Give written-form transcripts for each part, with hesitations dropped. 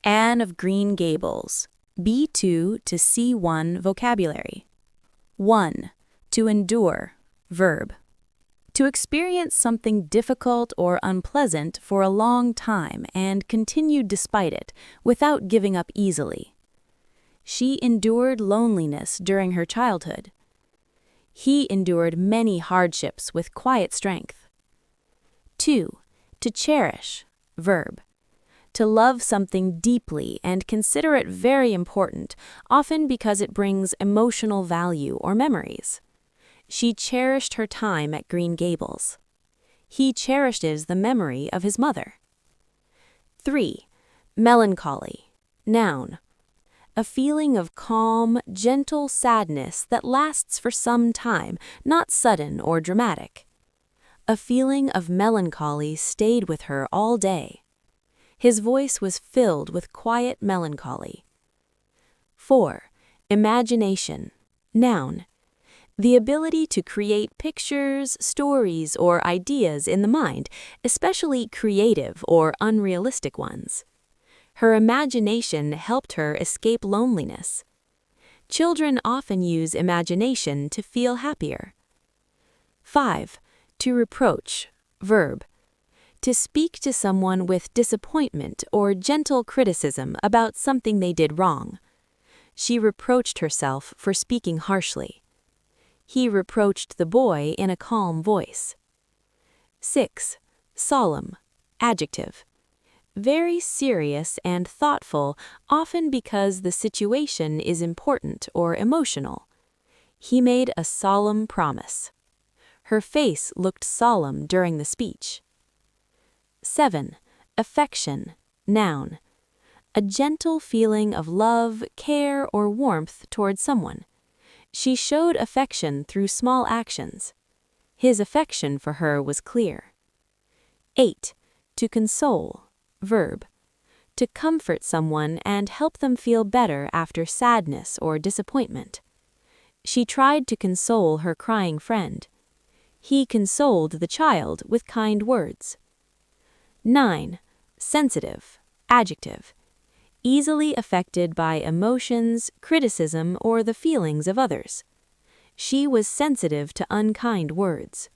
Anne of Green Gables, B2 to C1 vocabulary. 1. To endure, verb. To experience something difficult or unpleasant for a long time and continue despite it, without giving up easily. She endured loneliness during her childhood. He endured many hardships with quiet strength. 2. To cherish, verb. To love something deeply and consider it very important, often because it brings emotional value or memories. She cherished her time at Green Gables. He cherishes the memory of his mother. 3. Melancholy, noun. A feeling of calm, gentle sadness that lasts for some time, not sudden or dramatic. A feeling of melancholy stayed with her all day. His voice was filled with quiet melancholy. 4. Imagination, noun. The ability to create pictures, stories, or ideas in the mind, especially creative or unrealistic ones. Her imagination helped her escape loneliness. Children often use imagination to feel happier. 5. To reproach, verb. To speak to someone with disappointment or gentle criticism about something they did wrong. She reproached herself for speaking harshly. He reproached the boy in a calm voice. 6. Solemn, adjective. Very serious and thoughtful, often because the situation is important or emotional. He made a solemn promise. Her face looked solemn during the speech. 7. Affection, noun. A gentle feeling of love, care, or warmth towards someone. She showed affection through small actions. His affection for her was clear. 8. To console, verb. To comfort someone and help them feel better after sadness or disappointment. She tried to console her crying friend. He consoled the child with kind words. 9. Sensitive, adjective. Easily affected by emotions, criticism, or the feelings of others. She was sensitive to unkind words.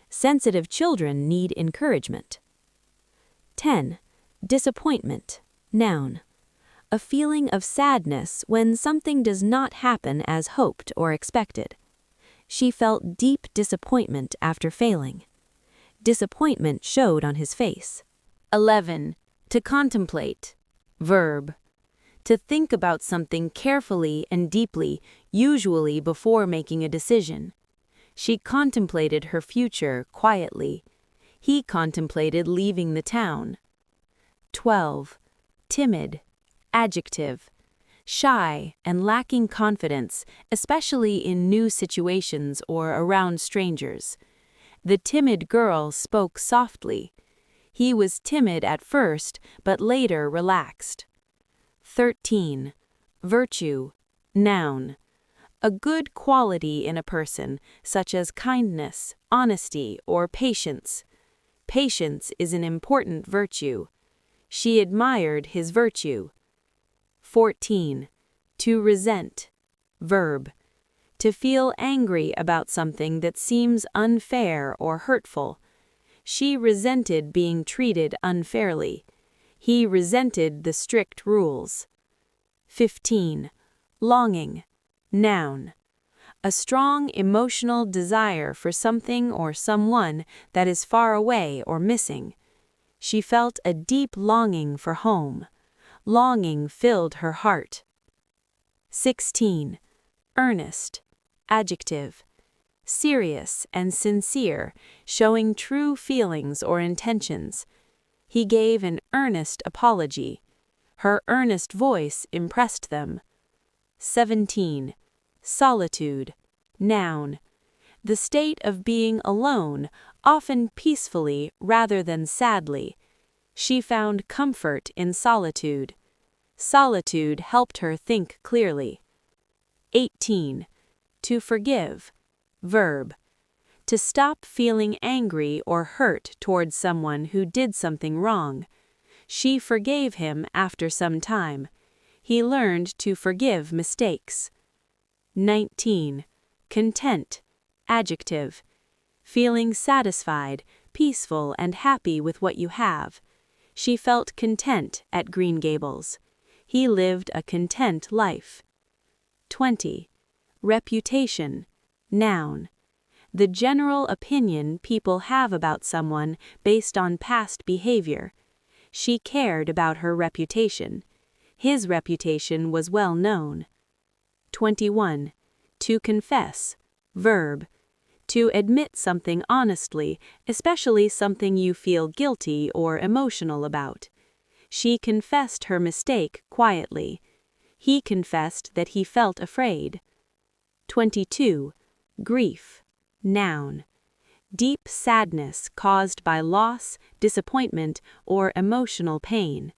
Sensitive children need encouragement. 10. Disappointment, noun. A feeling of sadness when something does not happen as hoped or expected. She felt deep disappointment after failing. Disappointment showed on his face. 11. To contemplate, verb. To think about something carefully and deeply, usually before making a decision. She contemplated her future quietly. He contemplated leaving the town. 12. Timid, adjective. Shy and lacking confidence, especially in new situations or around strangers. The timid girl spoke softly. He was timid at first, but later relaxed. 13. Virtue, noun. A good quality in a person, such as kindness, honesty, or patience. Patience is an important virtue. She admired his virtue. 14. To resent, verb. To feel angry about something that seems unfair or hurtful. She resented being treated unfairly. He resented the strict rules. 15. Longing, noun. A strong emotional desire for something or someone that is far away or missing. She felt a deep longing for home. Longing filled her heart. 16. Earnest, adjective. Serious and sincere, showing true feelings or intentions. He gave an earnest apology. Her earnest voice impressed them. 17. Solitude, noun. The state of being alone, often peacefully rather than sadly. She found comfort in solitude. Solitude helped her think clearly. 18. To forgive, verb. To stop feeling angry or hurt towards someone who did something wrong. She forgave him after some time. He learned to forgive mistakes. 19. Content. Adjective. Feeling satisfied, peaceful, and happy with what you have. She felt content at Green Gables. He lived a content life. 20. Reputation. Noun. The general opinion people have about someone based on past behavior. She cared about her reputation. His reputation was well known. 21. To confess. Verb. To admit something honestly, especially something you feel guilty or emotional about. She confessed her mistake quietly. He confessed that he felt afraid. 22. Grief. Noun. Deep sadness caused by loss, disappointment, or emotional pain.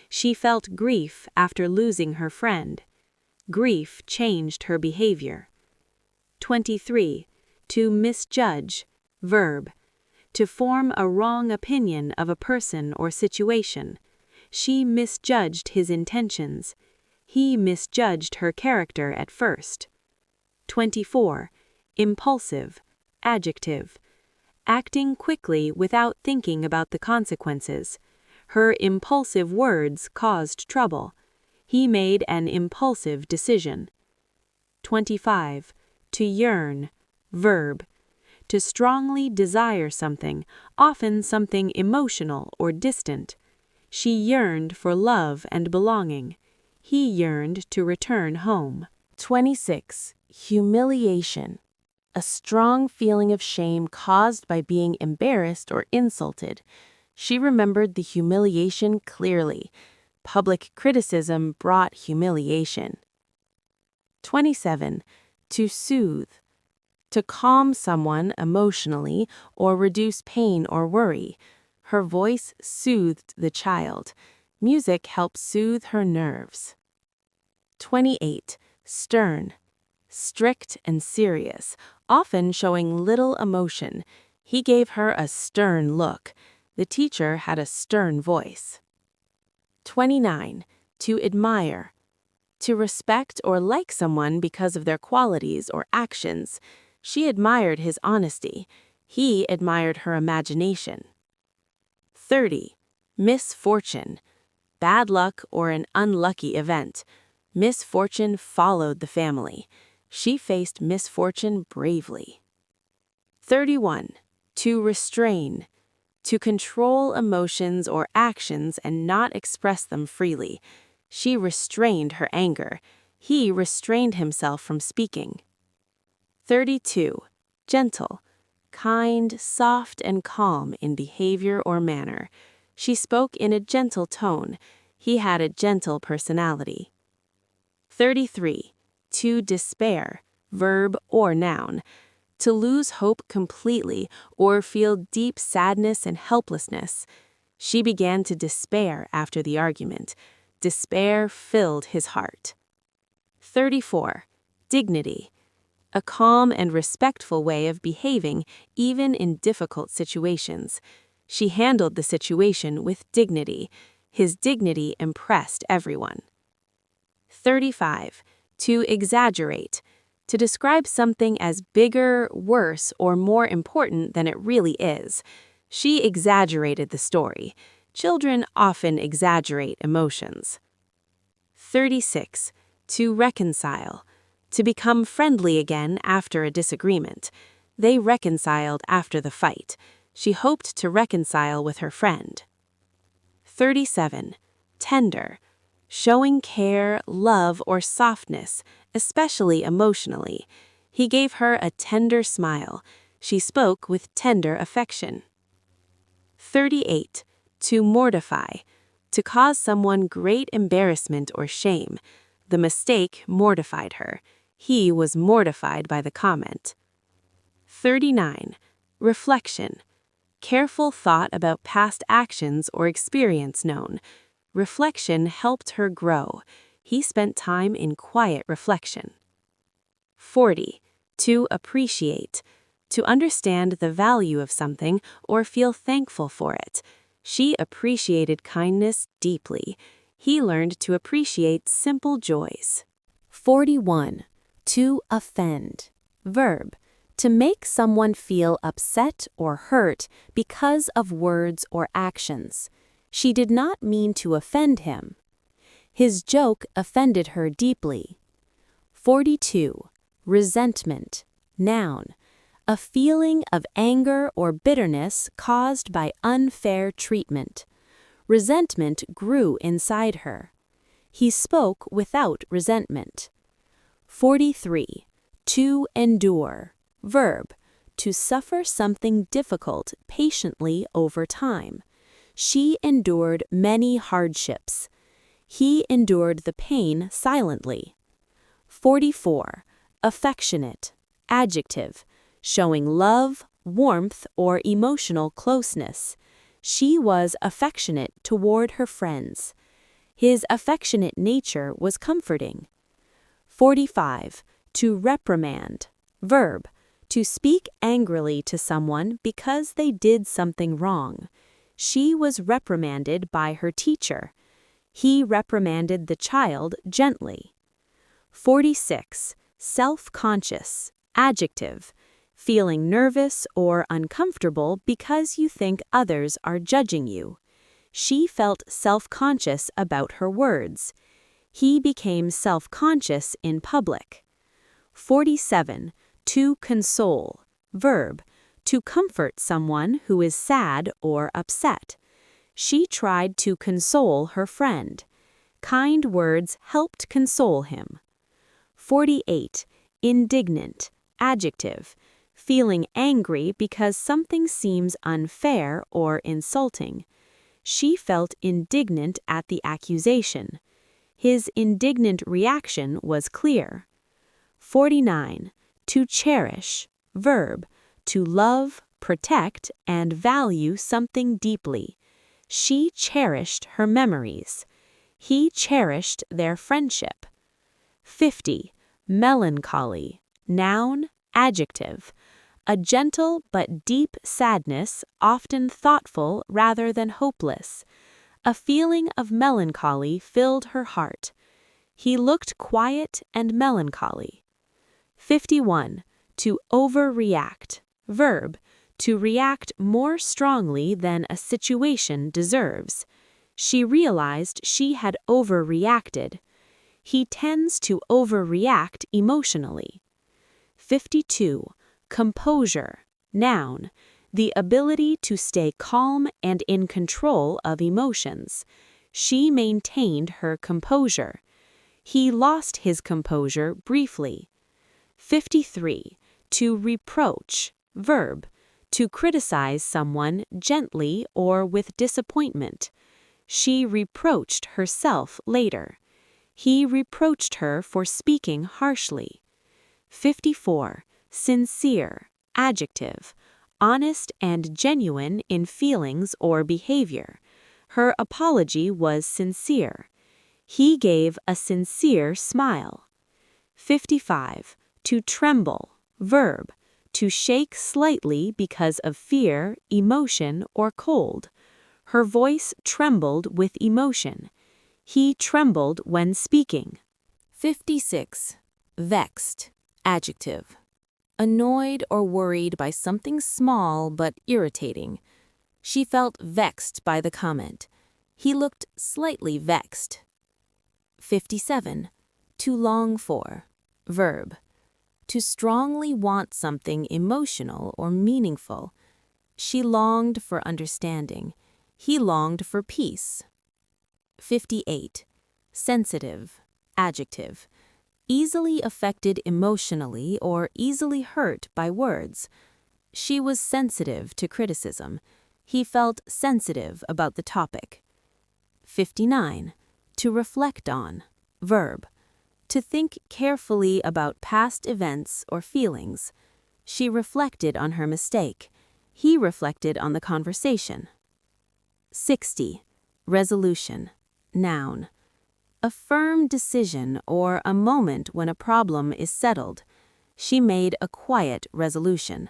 She felt grief after losing her friend. Grief changed her behavior. 23. To misjudge. Verb. To form a wrong opinion of a person or situation. She misjudged his intentions. He misjudged her character at first. 24. Impulsive. Adjective. Acting quickly without thinking about the consequences. Her impulsive words caused trouble. He made an impulsive decision. 25. To yearn. Verb. To strongly desire something, often something emotional or distant. She yearned for love and belonging. He yearned to return home. 26. Humiliation. A strong feeling of shame caused by being embarrassed or insulted. She remembered the humiliation clearly. Public criticism brought humiliation. 27. To soothe. To calm someone emotionally or reduce pain or worry. Her voice soothed the child. Music helped soothe her nerves. 28. Stern. Strict and serious, often showing little emotion. He gave her a stern look. The teacher had a stern voice. 29. To admire. To respect or like someone because of their qualities or actions. She admired his honesty. He admired her imagination. 30. Misfortune. Bad luck or an unlucky event. Misfortune followed the family. She faced misfortune bravely. 31. To restrain. To control emotions or actions and not express them freely. She restrained her anger. He restrained himself from speaking. 32. Gentle. Kind, soft, and calm in behavior or manner. She spoke in a gentle tone. He had a gentle personality. 33. To despair. Verb or noun. To lose hope completely or feel deep sadness and helplessness. She began to despair after the argument. Despair filled his heart. 34. Dignity. A calm and respectful way of behaving even in difficult situations. She handled the situation with dignity. His dignity impressed everyone. 35. To exaggerate. To describe something as bigger, worse, or more important than it really is. She exaggerated the story. Children often exaggerate emotions. 36. To reconcile. To become friendly again after a disagreement. They reconciled after the fight. She hoped to reconcile with her friend. 37. Tender. Showing care, love, or softness, especially emotionally. He gave her a tender smile. She spoke with tender affection. 38. To mortify. To cause someone great embarrassment or shame. The mistake mortified her. He was mortified by the comment. 39. Reflection. Careful thought about past actions or experience known. Reflection helped her grow. He spent time in quiet reflection. 40. To appreciate. To understand the value of something or feel thankful for it. She appreciated kindness deeply. He learned to appreciate simple joys. 41. To offend. Verb. To make someone feel upset or hurt because of words or actions. She did not mean to offend him. His joke offended her deeply. 42. Resentment. Noun. A feeling of anger or bitterness caused by unfair treatment. Resentment grew inside her. He spoke without resentment. 43. To endure. Verb. To suffer something difficult patiently over time. She endured many hardships. He endured the pain silently. 44. Affectionate. Adjective. Showing love, warmth, or emotional closeness. She was affectionate toward her friends. His affectionate nature was comforting. 45. To reprimand. Verb. To speak angrily to someone because they did something wrong. She was reprimanded by her teacher. He reprimanded the child gently. 46. Self-conscious. Adjective. Feeling nervous or uncomfortable because you think others are judging you. She felt self-conscious about her words. He became self-conscious in public. 47. To console. Verb. To comfort someone who is sad or upset. She tried to console her friend. Kind words helped console him. 48. Indignant. Adjective. Feeling angry because something seems unfair or insulting. She felt indignant at the accusation. His indignant reaction was clear. 49. To cherish. Verb. To love, protect, and value something deeply. She cherished her memories. He cherished their friendship. 50. Melancholy. Noun, adjective. A gentle but deep sadness, often thoughtful rather than hopeless. A feeling of melancholy filled her heart. He looked quiet and melancholy. 51. To overreact. Verb. To react more strongly than a situation deserves. She realized she had overreacted. He tends to overreact emotionally. 52. Composure. Noun. The ability to stay calm and in control of emotions. She maintained her composure. He lost his composure briefly. 53. To reproach. Verb. To criticize someone gently or with disappointment. She reproached herself later. He reproached her for speaking harshly. 54. Sincere. Adjective. Honest and genuine in feelings or behavior. Her apology was sincere. He gave a sincere smile. 55. To tremble. Verb. To shake slightly because of fear, emotion, or cold. Her voice trembled with emotion. He trembled when speaking. 56. Vexed. Adjective. Annoyed or worried by something small but irritating. She felt vexed by the comment. He looked slightly vexed. 57. To long for. Verb. To strongly want something emotional or meaningful. She longed for understanding. He longed for peace. 58. Sensitive. Adjective. Easily affected emotionally or easily hurt by words. She was sensitive to criticism. He felt sensitive about the topic. 59. To reflect on. Verb. To think carefully about past events or feelings. She reflected on her mistake. He reflected on the conversation. 60. Resolution. Noun. A firm decision or a moment when a problem is settled. She made a quiet resolution.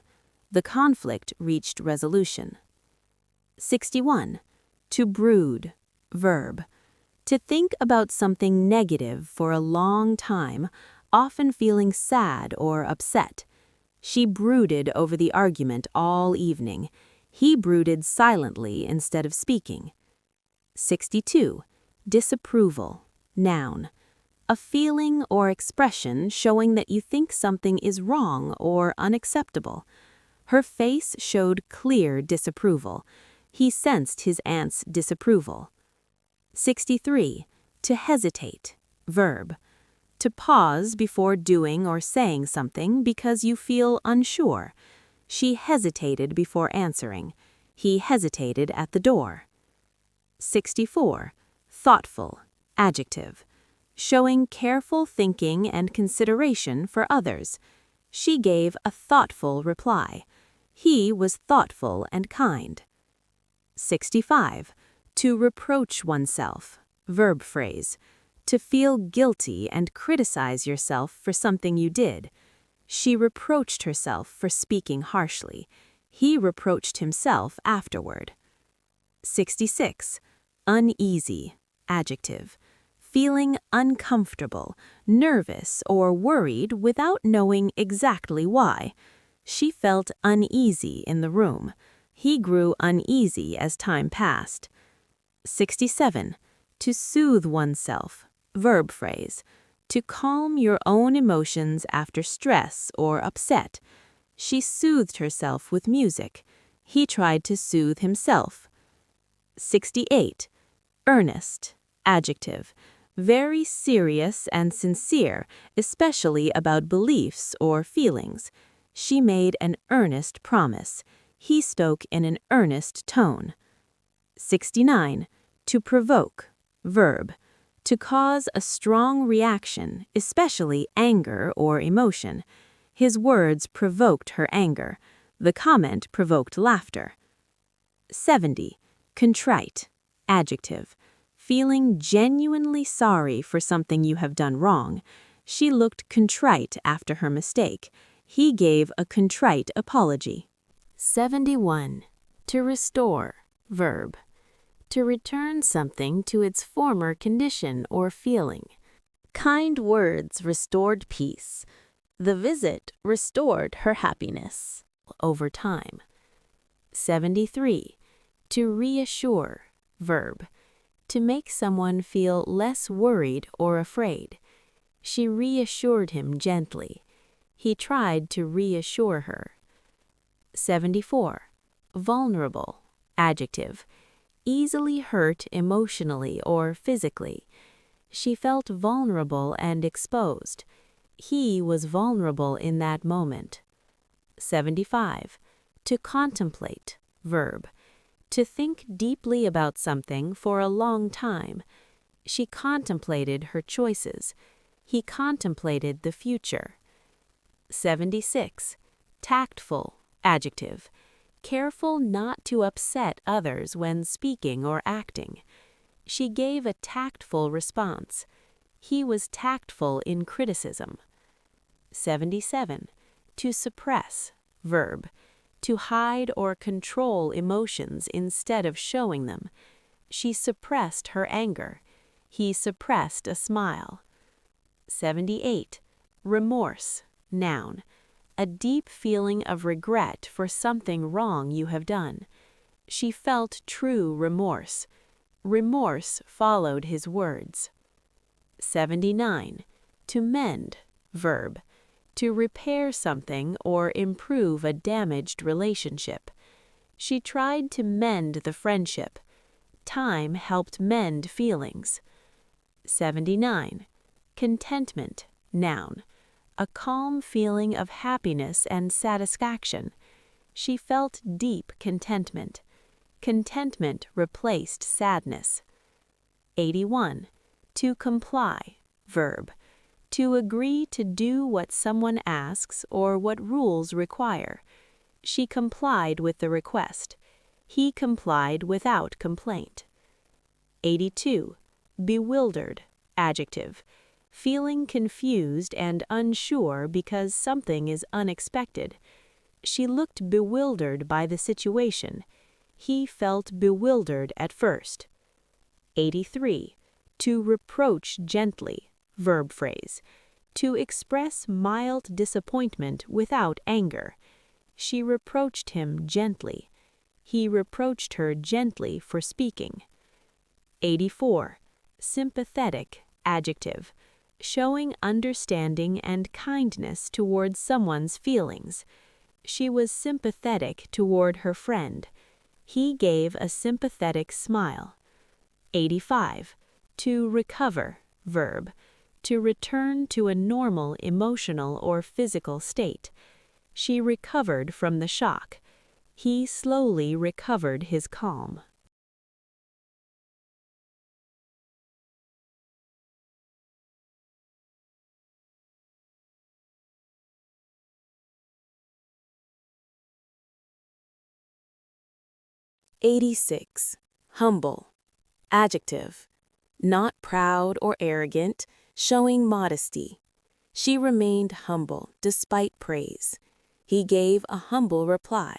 The conflict reached resolution. 61. To brood, verb. To think about something negative for a long time, often feeling sad or upset. She brooded over the argument all evening. He brooded silently instead of speaking. 62. Disapproval, noun. A feeling or expression showing that you think something is wrong or unacceptable. Her face showed clear disapproval. He sensed his aunt's disapproval. 63. To hesitate, verb. To pause before doing or saying something because you feel unsure. She hesitated before answering. He hesitated at the door. 64. Thoughtful, adjective. Showing careful thinking and consideration for others. She gave a thoughtful reply. He was thoughtful and kind. 65. To reproach oneself, verb phrase. To feel guilty and criticize yourself for something you did. She reproached herself for speaking harshly. He reproached himself afterward. 66. Uneasy, adjective. Feeling uncomfortable, nervous, or worried without knowing exactly why. She felt uneasy in the room. He grew uneasy as time passed. 67. To soothe oneself, verb phrase. To calm your own emotions after stress or upset. She soothed herself with music. He tried to soothe himself. 68. Earnest, adjective. Very serious and sincere, especially about beliefs or feelings. She made an earnest promise. He spoke in an earnest tone. 69. To provoke, verb. To cause a strong reaction, especially anger or emotion. His words provoked her anger. The comment provoked laughter. 70. Contrite, adjective. Feeling genuinely sorry for something you have done wrong. She looked contrite after her mistake. He gave a contrite apology. 71. To restore, verb. To return something to its former condition or feeling. Kind words restored peace. The visit restored her happiness over time. 73. To reassure, verb. To make someone feel less worried or afraid. She reassured him gently. He tried to reassure her. 74. Vulnerable, adjective. Easily hurt emotionally or physically. She felt vulnerable and exposed. He was vulnerable in that moment. 75. To contemplate, verb. To think deeply about something for a long time. She contemplated her choices. He contemplated the future. 76. Tactful, adjective. Careful not to upset others when speaking or acting. She gave a tactful response. He was tactful in criticism. 77. To suppress, verb. To hide or control emotions instead of showing them. She suppressed her anger. He suppressed a smile. 78. Remorse, noun. A deep feeling of regret for something wrong you have done. She felt true remorse. Remorse followed his words. 79. To mend, verb. To repair something or improve a damaged relationship. She tried to mend the friendship. Time helped mend feelings. 79. Contentment, noun. A calm feeling of happiness and satisfaction. She felt deep contentment. Contentment replaced sadness. 81. To comply, verb. To agree to do what someone asks or what rules require. She complied with the request. He complied without complaint. 82. Bewildered, adjective. Feeling confused and unsure because something is unexpected. She looked bewildered by the situation. He felt bewildered at first. 83. To reproach gently, verb phrase. To express mild disappointment without anger. She reproached him gently. He reproached her gently for speaking. 84. Sympathetic, adjective. Showing understanding and kindness towards someone's feelings. She was sympathetic toward her friend. He gave a sympathetic smile. 85. To recover, verb. To return to a normal emotional or physical state. She recovered from the shock. He slowly recovered his calm. '86. Humble. Adjective. Not proud or arrogant, showing modesty. She remained humble despite praise. He gave a humble reply.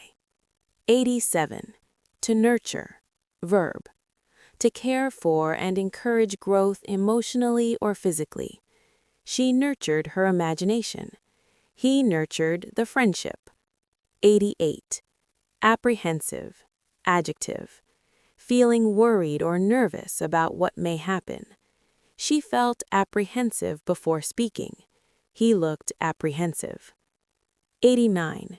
87. To nurture. Verb. To care for and encourage growth emotionally or physically. She nurtured her imagination. He nurtured the friendship. 88. Apprehensive. Adjective. Feeling worried or nervous about what may happen. She felt apprehensive before speaking. He looked apprehensive. 89.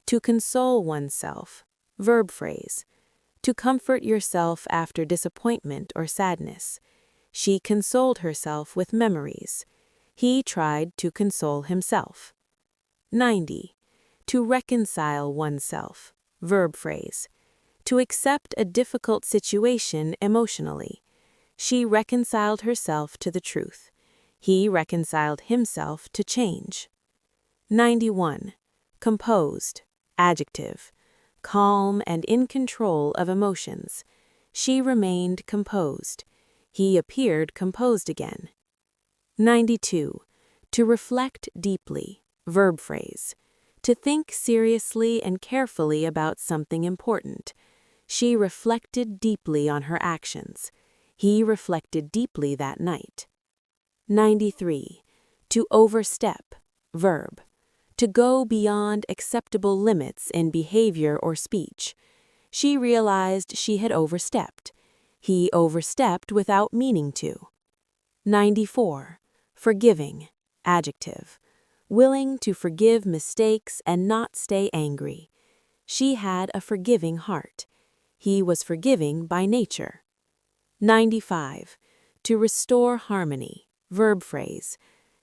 To console oneself. Verb phrase. To comfort yourself after disappointment or sadness. She consoled herself with memories. He tried to console himself. 90. To reconcile oneself. Verb phrase. To accept a difficult situation emotionally. She reconciled herself to the truth. He reconciled himself to change. 91. Composed. Adjective. Calm and in control of emotions. She remained composed. He appeared composed again. 92. To reflect deeply. Verb phrase. To think seriously and carefully about something important. She reflected deeply on her actions. He reflected deeply that night. 93. To overstep. Verb. To go beyond acceptable limits in behavior or speech. She realized she had overstepped. He overstepped without meaning to. 94. Forgiving. Adjective. Willing to forgive mistakes and not stay angry. She had a forgiving heart. He was forgiving by nature. 95. To restore harmony. Verb phrase.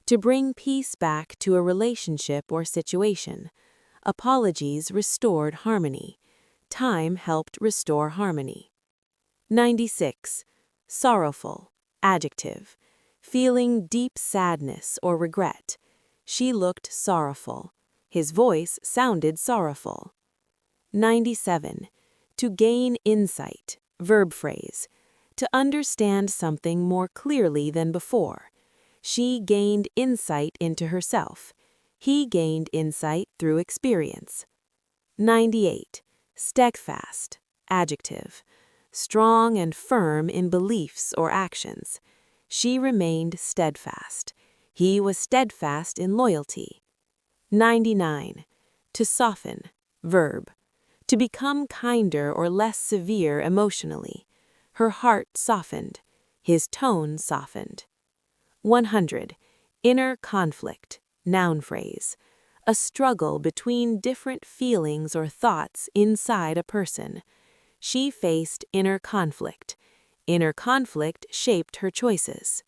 To bring peace back to a relationship or situation. Apologies restored harmony. Time helped restore harmony. 96. Sorrowful. Adjective. Feeling deep sadness or regret. She looked sorrowful. His voice sounded sorrowful. 97. To gain insight. Verb phrase. To understand something more clearly than before. She gained insight into herself. He gained insight through experience. 98. Steadfast. Adjective. Strong and firm in beliefs or actions. She remained steadfast. He was steadfast in loyalty. 99. To soften. Verb. To become kinder or less severe emotionally. Her heart softened. His tone softened. 100. Inner conflict. Noun phrase. A struggle between different feelings or thoughts inside a person. She faced inner conflict. Inner conflict shaped her choices.